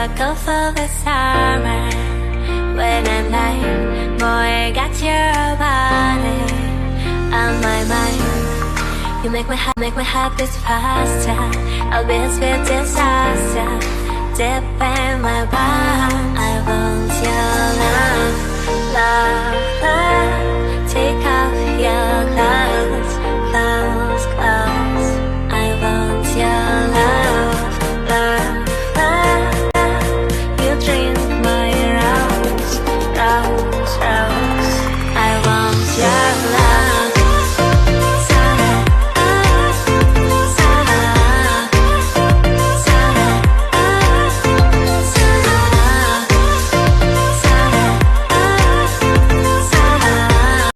go for the summer. When I'm like, boy, got your body on my mind. You make my heart beat faster. I'll be a sweet disaster. Deep in my palm, I want your love, love.